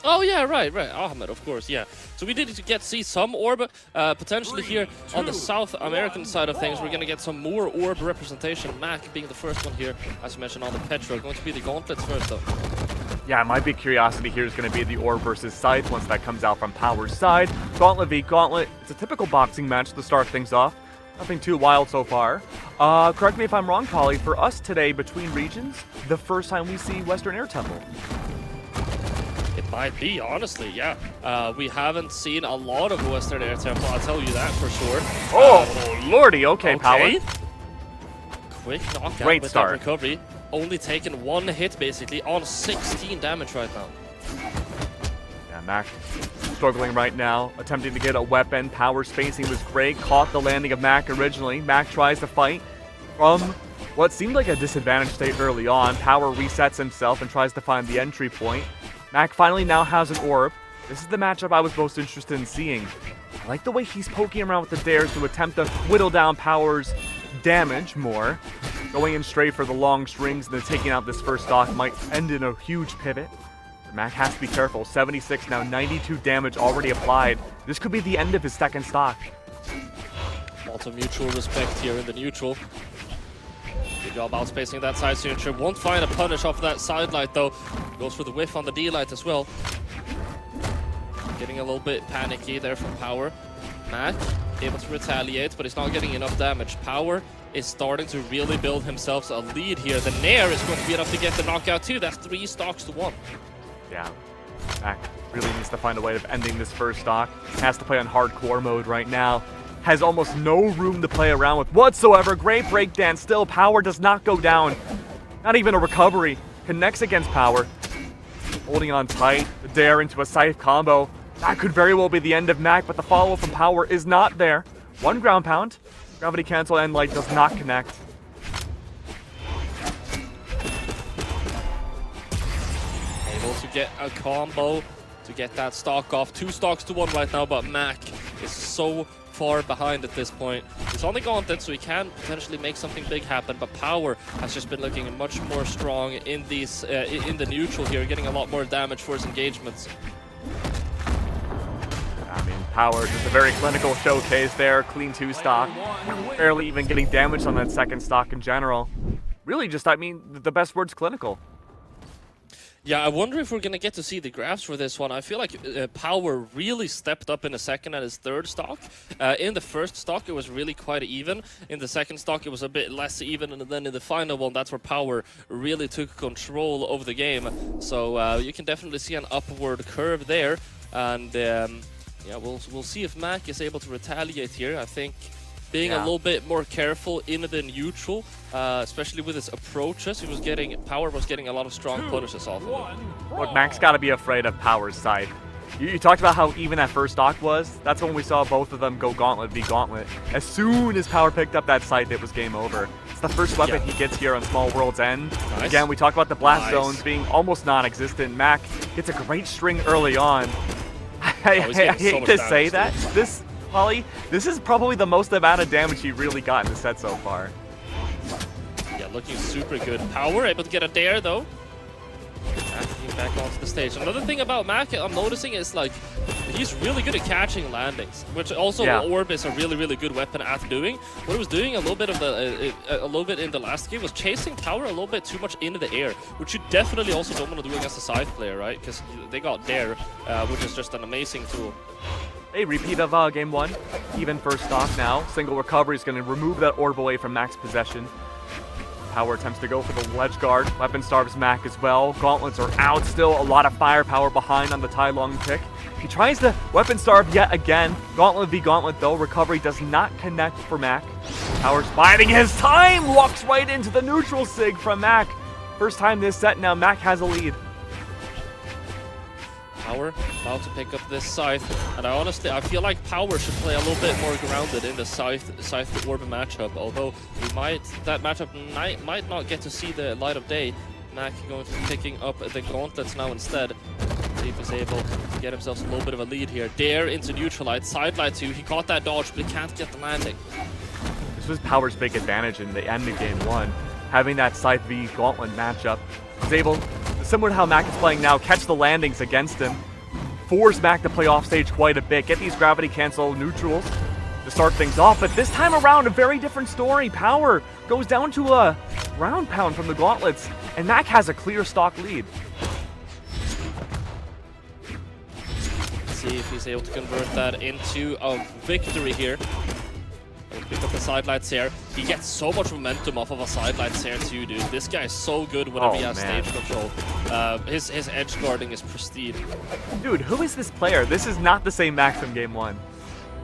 Oh yeah, right. Ahmed, of course, yeah. So we did see some orb, potentially here on the South American side of things. We're gonna get some more orb representation. MAK being the first one here, as you mentioned, on the Petra. Going to be the gauntlets first, though. Yeah, my big curiosity here is going to be the orb versus scythe once that comes out from Power's side. Gauntlet v Gauntlet. It's a typical boxing match to start things off. Nothing too wild so far. Correct me if I'm wrong, Polly. For us today, between regions, the first time we see Western Air Temple. It might be, honestly, yeah. We haven't seen a lot of Western Air Temple, I'll tell you that for sure. Oh, lordy, okay, Power. Quick knockout Great with start. that recovery. Only taken one hit, basically, on 16 damage right now. Yeah, MAK struggling right now, attempting to get a weapon. Power spacing was great, caught the landing of MAK originally. MAK tries to fight from what seemed like a disadvantaged state early on. Power resets himself and tries to find the entry point. MAK finally now has an orb. This is the matchup I was most interested in seeing. I like the way he's poking around with the dares to attempt to whittle down Power's damage more. Going in straight for the long strings and then taking out this first stock might end in a huge pivot. MAK has to be careful. 76 now, 92 damage already applied. This could be the end of his second stock. Lots of mutual respect here in the neutral. Good job outspacing that side signature. Won't find a punish off that side light though. Goes for the whiff on the D light as well. Getting a little bit panicky there from Power. MAK able to retaliate, but he's not getting enough damage. Power is starting to really build himself a lead here. The Nair is going to be enough to get the knockout too. That's 3 stocks to 1. Yeah, MAK really needs to find a way of ending this first stock. Has to play on hardcore mode right now. Has almost no room to play around with whatsoever. Great breakdance still. Power does not go down. Not even a recovery. Connects against Power. Holding on tight. The dare into a scythe combo. That could very well be the end of MAK, but the follow-up from Power is not there. 1 ground pound. Gravity cancel end light does not connect. Able to get a combo to get that stock off. 2 stocks to 1 right now, but MAK is so far behind at this point. He's on the gauntlet, so he can potentially make something big happen, but Power has just been looking much more strong in these in the neutral here, getting a lot more damage for his engagements. I mean, Power just a very clinical showcase there. Clean 2 stock. Barely even getting damage on that second stock in general. Really just, I mean, the best word's clinical. Yeah, I wonder if we're going to get to see the graphs for this one. I feel like Power really stepped up in the second at his third stock. In the first stock, it was really quite even. In the second stock, it was a bit less even. And then in the final one, that's where Power really took control of the game. So you can definitely see an upward curve there. And yeah, we'll see if MAK is able to retaliate here. I think being a little bit more careful in the neutral, especially with his approaches, Power was getting a lot of strong punishes off of him. Look, MAK's got to be afraid of Power's side. You talked about how even that first stock was. That's when we saw both of them go gauntlet v gauntlet. As soon as Power picked up that sight, it was game over. It's the first weapon he gets here on Small World's End. Nice. Again, we talked about the blast zones being almost non-existent. MAK gets a great string early on. I hate to say that. Polly, this is probably the most amount of damage he really got in the set so far. Yeah, looking super good. Power able to get a dare though. Back onto the stage. Another thing about MAK I'm noticing is like he's really good at catching landings, which also Orb is a really good weapon at doing. What he was doing a little bit in the last game was chasing Power a little bit too much into the air, which you definitely also don't want to do against a scythe player, right? Because they got dare, which is just an amazing tool. A repeat of game 1. Even first stock now. Single recovery is going to remove that orb away from MAK's possession. Power attempts to go for the ledge guard. Weapon starves MAK as well. Gauntlets are out still. A lot of firepower behind on the Tai Long pick. He tries to weapon starve yet again. Gauntlet v gauntlet though. Recovery does not connect for MAK. Power's biding his time. Walks right into the neutral sig from MAK. First time this set now. MAK has a lead. Power about to pick up this scythe, and I feel like Power should play a little bit more grounded in the scythe orb matchup. Although that matchup might not get to see the light of day. MAK going to be picking up the gauntlets now instead. See if he's able to get himself a little bit of a lead here. Dare into neutralite, side light 2. He caught that dodge, but he can't get the landing. This was Power's big advantage in the end of game 1. Having that scythe v gauntlet matchup. Was able, similar to how MAK is playing now, catch the landings against him. force MAK to play off stage quite a bit, get these gravity cancel neutrals to start things off. But this time around, a very different story. Power goes down to a ground pound from the gauntlets, and MAK has a clear stock lead. See if he's able to convert that into a victory here. He'll pick up the sidelights here. He gets so much momentum off of a sidelights here too, dude. This guy is so good whenever he has stage control. His edge guarding is pristine. Dude, who is this player? This is not the same MAK from game 1.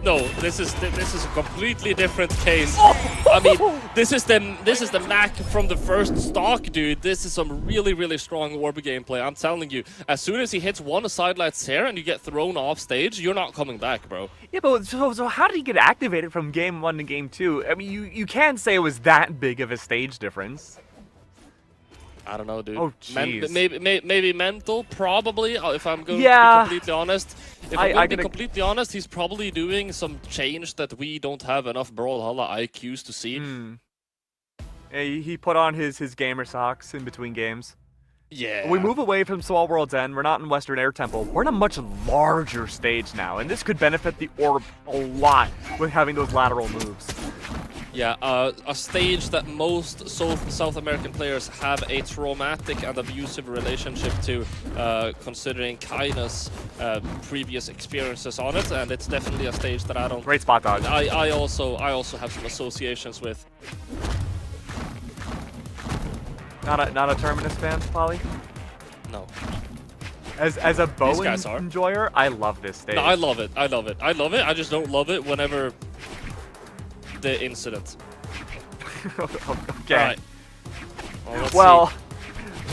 No, this is a completely different case. I mean, this is the MAK from the first stock, dude. This is some really strong orb gameplay. I'm telling you, as soon as he hits one sidelights here and you get thrown off stage, you're not coming back, bro. Yeah, but so how did he get activated from game 1 to game 2? I mean, you can't say it was that big of a stage difference. I don't know, dude. Oh, jeez. Maybe mental, probably. If I'm going to be completely honest, completely honest, he's probably doing some change that we don't have enough Brawlhalla IQs to see. Yeah, he put on his gamer socks in between games. Yeah. When we move away from Small World's End, we're not in Western Air Temple. We're in a much larger stage now, and this could benefit the orb a lot with having those lateral moves. Yeah, a stage that most South American players have a traumatic and abusive relationship to, considering Kaina's previous experiences on it, and it's definitely a stage that I don't. Great spot dodge. I also have some associations with. Not a Terminus fan, Polly? No. As a bow enjoyer, I love this stage. No, I love it. I love it. I just don't love it whenever the incident. Okay. Right. Well,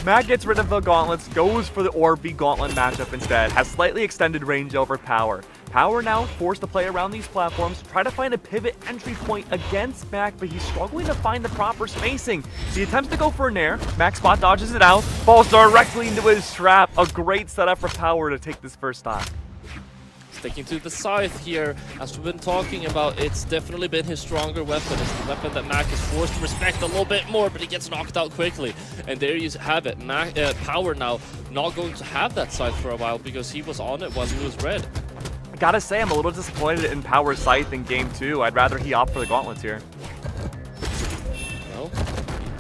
MAK gets rid of the gauntlets, goes for the Orb gauntlet matchup instead, has slightly extended range over Power. Power now forced to play around these platforms, try to find a pivot entry point against MAK, but he's struggling to find the proper spacing. He attempts to go for a nair, MAK spot dodges it out, falls directly into his trap. A great setup for Power to take this first stock. Sticking to the scythe here, as we've been talking about, it's definitely been his stronger weapon. It's the weapon that MAK is forced to respect a little bit more, but he gets knocked out quickly. And there you have it. Power now not going to have that scythe for a while because he was on it while he was red. I gotta say, I'm a little disappointed in Power's scythe in game 2. I'd rather he opt for the gauntlets here. Well,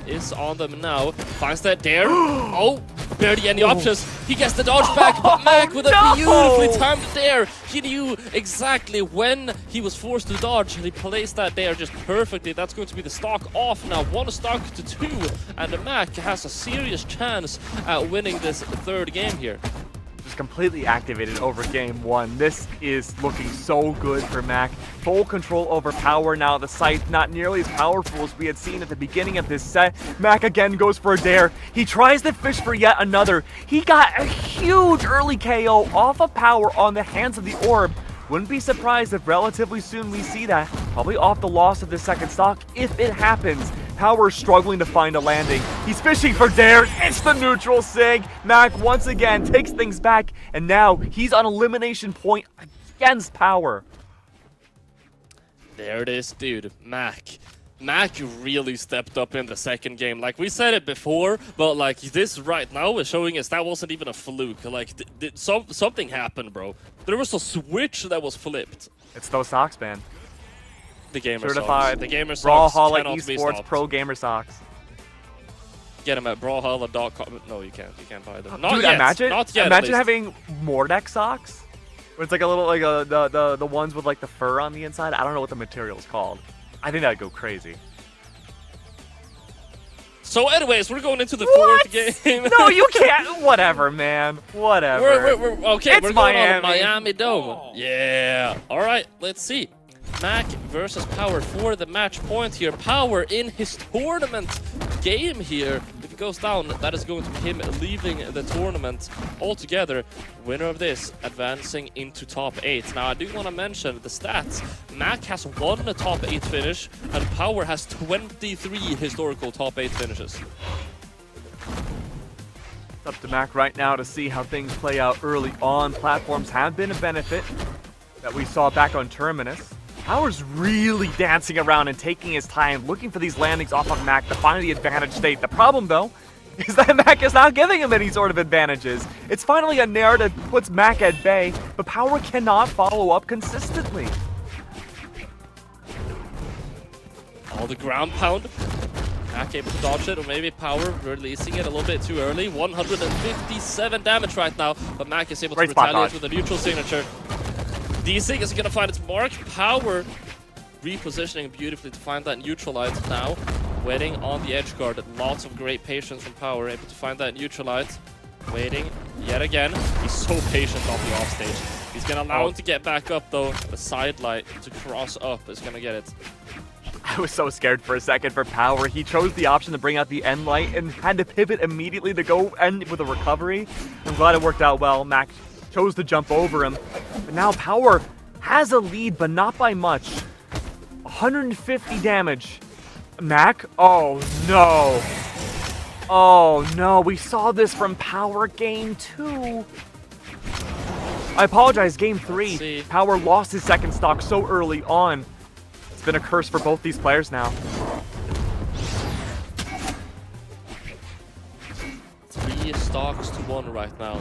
he is on them now. Finds that dare. Oh! Barely any options. He gets the dodge back, but MAK with a beautifully timed dare. He knew exactly when he was forced to dodge, and he placed that dare just perfectly. That's going to be the stock off now. 1 stock to 2, and the MAK has a serious chance at winning this third game here. Just completely activated over game 1. This is looking so good for MAK. Full control over Power now. The scythe not nearly as powerful as we had seen at the beginning of this set. MAK again goes for a dare. He tries to fish for yet another. He got a huge early KO off of Power on the hands of the orb. Wouldn't be surprised if relatively soon we see that. Probably off the loss of the second stock if it happens. Power struggling to find a landing. He's fishing for dares. It's the neutral sig. MAK once again takes things back, and now he's on elimination point against Power. There it is, dude. MAK really stepped up in the second game. Like, we said it before, but like this right now is showing us that wasn't even a fluke. Like, something happened, bro. There was a switch that was flipped. It's those socks, man. The gamer certified socks. The gamer socks Brawlhalla cannot be Esports stopped. Pro gamer socks. Get them at brawlhalla.com. No, you can't. You can't buy them. Not Dude, yet. Imagine having Mordek socks. Where it's like a little, like the ones with like the fur on the inside. I don't know what the material is called. I think that'd go crazy. So anyways, we're going into the fourth game. No, you can't. Whatever, man. Whatever. Okay, it's we're going on Miami Dome. Yeah. All right, let's see. MAK versus Power for the match point here. Power in his tournament game here. If it goes down, that is going to be him leaving the tournament altogether. Winner of this advancing into top 8. Now, I do want to mention the stats. MAK has 1 top 8 finish, and Power has 23 historical top 8 finishes. It's up to MAK right now to see how things play out early on. Platforms have been a benefit that we saw back on Terminus. Power's really dancing around and taking his time, looking for these landings off of MAK to find the advantage state. The problem, though, is that MAK is not giving him any sort of advantages. It's finally a Nair that puts MAK at bay, but Power cannot follow up consistently. All the ground pound. MAK able to dodge it, or maybe Power releasing it a little bit too early. 157 damage right now, but MAK is able to retaliate with a neutral signature. D-Sig is going to find its mark. Power repositioning beautifully to find that neutralite now. Waiting on the edge guard. Lots of great patience from Power, able to find that neutralite. Waiting yet again. He's so patient off the offstage. He's going to allow him to get back up though. The side light to cross up is going to get it. I was so scared for a second for Power. He chose the option to bring out the end light and had to pivot immediately to go end with a recovery. I'm glad it worked out well. MAK chose to jump over him. But now Power has a lead, but not by much. 150 damage. MAK? Oh no. Oh no, we saw this from Power game 2. I apologize, game 3. Power lost his second stock so early on. It's been a curse for both these players now. 3 stocks to 1 right now.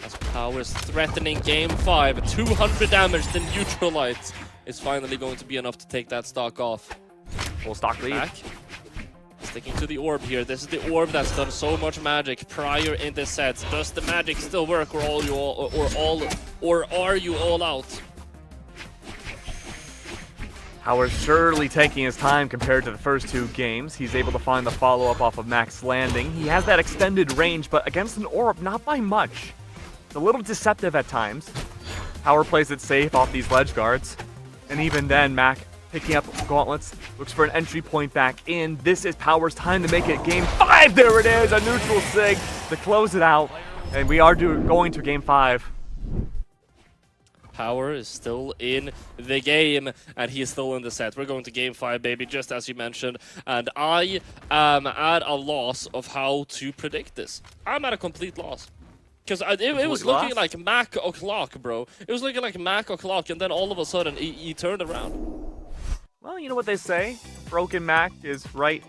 As Power is threatening game 5. 200 damage, the neutralite is finally going to be enough to take that stock off. Full stock lead. MAK sticking to the orb here. This is the orb that's done so much magic prior in this set. Does the magic still work, or are you all out? Power surely taking his time compared to the first 2 games. He's able to find the follow-up off of MAK's landing. He has that extended range, but against an orb, not by much. It's a little deceptive at times. Power plays it safe off these ledge guards. And even then, MAK picking up gauntlets, looks for an entry point back in. This is Power's time to make it game 5. There it is, a neutral sig to close it out. And we are going to game 5. Power is still in the game, and he is still in the set. We're going to game 5, baby, just as you mentioned. And I am at a loss of how to predict this. I'm at a complete loss. Because it was looking like MAK o'clock, bro. It was looking like MAK o'clock, and then all of a sudden, he turned around. Well, you know what they say. Broken MAK is right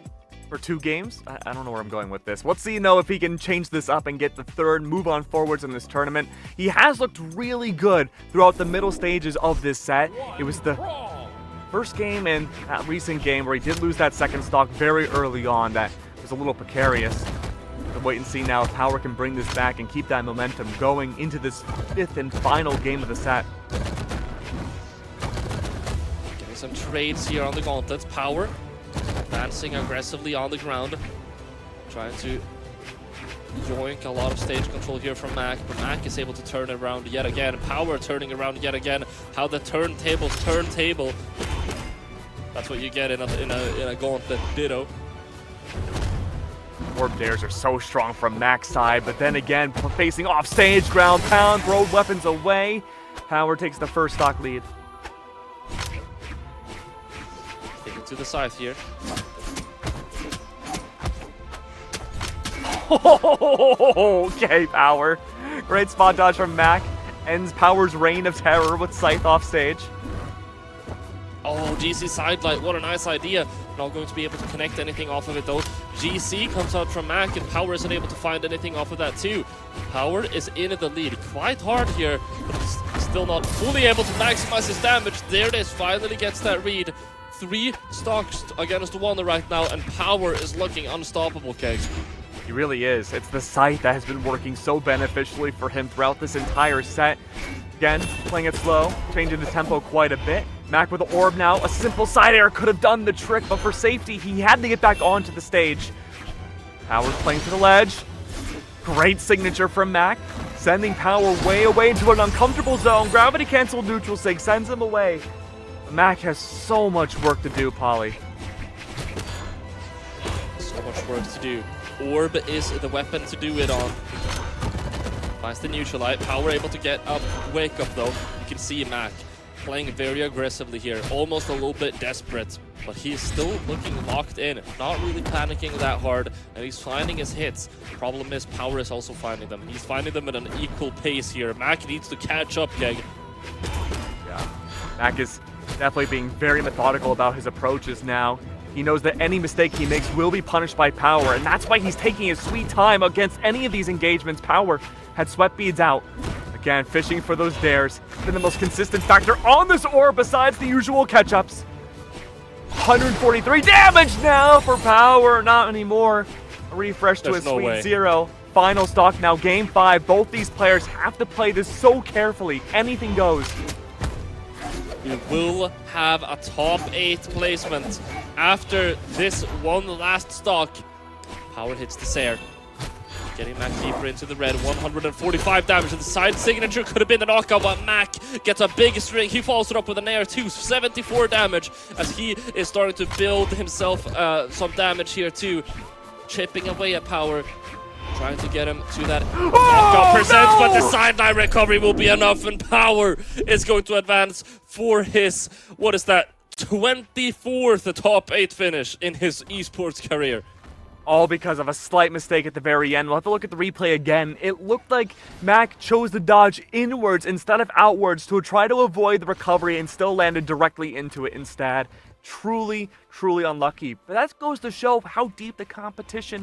for 2 games. I don't know where I'm going with this. Let's see, if he can change this up and get the 3rd, move on forwards in this tournament. He has looked really good throughout the middle stages of this set. It was the first game and that recent game where he did lose that second stock very early on. That was a little precarious. We'll wait and see now if Power can bring this back and keep that momentum going into this 5th and final game of the set. Getting some trades here on the gauntlets. Power advancing aggressively on the ground, trying to yoink a lot of stage control here from MAK, but MAK is able to turn around yet again. Power turning around yet again. How the turntables turntable. That's what you get in a gauntlet ditto. Orb dares are so strong from MAK's side, but then again, facing off stage, ground pound, throw weapons away. Power takes the 1st stock lead. To the side here. Okay, Power. Great spot dodge from MAK. Ends Power's reign of terror with Scythe off stage. Oh, GC sidelight, what a nice idea. Not going to be able to connect anything off of it though. GC comes out from MAK, and Power isn't able to find anything off of that too. Power is in the lead quite hard here, but he's still not fully able to maximize his damage. There it is, finally gets that read. 3 stocks against 1 right now, and Power is looking unstoppable, Kegs. He really is. It's the Scythe that has been working so beneficially for him throughout this entire set. Again, playing it slow, changing the tempo quite a bit. MAK with the orb now. A simple side air could have done the trick, but for safety, he had to get back onto the stage. Power's playing to the ledge. Great signature from MAK, sending Power way away into an uncomfortable zone. Gravity canceled neutral sig sends him away. MAK has so much work to do, Polly. So much work to do. Orb is the weapon to do it on. Finds the neutralite. Power able to get up, wake up though. You can see MAK playing very aggressively here, almost a little bit desperate, but he's still looking locked in, not really panicking that hard, and he's finding his hits. Problem is, Power is also finding them. He's finding them at an equal pace here. MAK needs to catch up, Keg. Yeah, MAK is definitely being very methodical about his approaches now. He knows that any mistake he makes will be punished by Power, and that's why he's taking his sweet time against any of these engagements. Power had sweat beads out. Again, fishing for those dares. Been the most consistent factor on this orb besides the usual catch-ups. 143 damage now for Power. Not anymore. A refresh to his sweet 0. Final stock now, game 5. Both these players have to play this so carefully. Anything goes. We will have a top 8 placement after this one last stock. Power hits the Sair. Getting MAK deeper into the red, 145 damage, and the side signature could have been the knockout, but MAK gets a big string. He follows it up with an air too, 74 damage, as he is starting to build himself some damage here too. Chipping away at Power, trying to get him to that knockout percent, but the sideline recovery will be enough, and Power is going to advance for his, what is that, 24th top 8 finish in his esports career. All because of a slight mistake at the very end. We'll have to look at the replay again. It looked like MAK chose to dodge inwards instead of outwards to try to avoid the recovery and still landed directly into it instead. Truly, truly unlucky. But that goes to show how deep the competition is.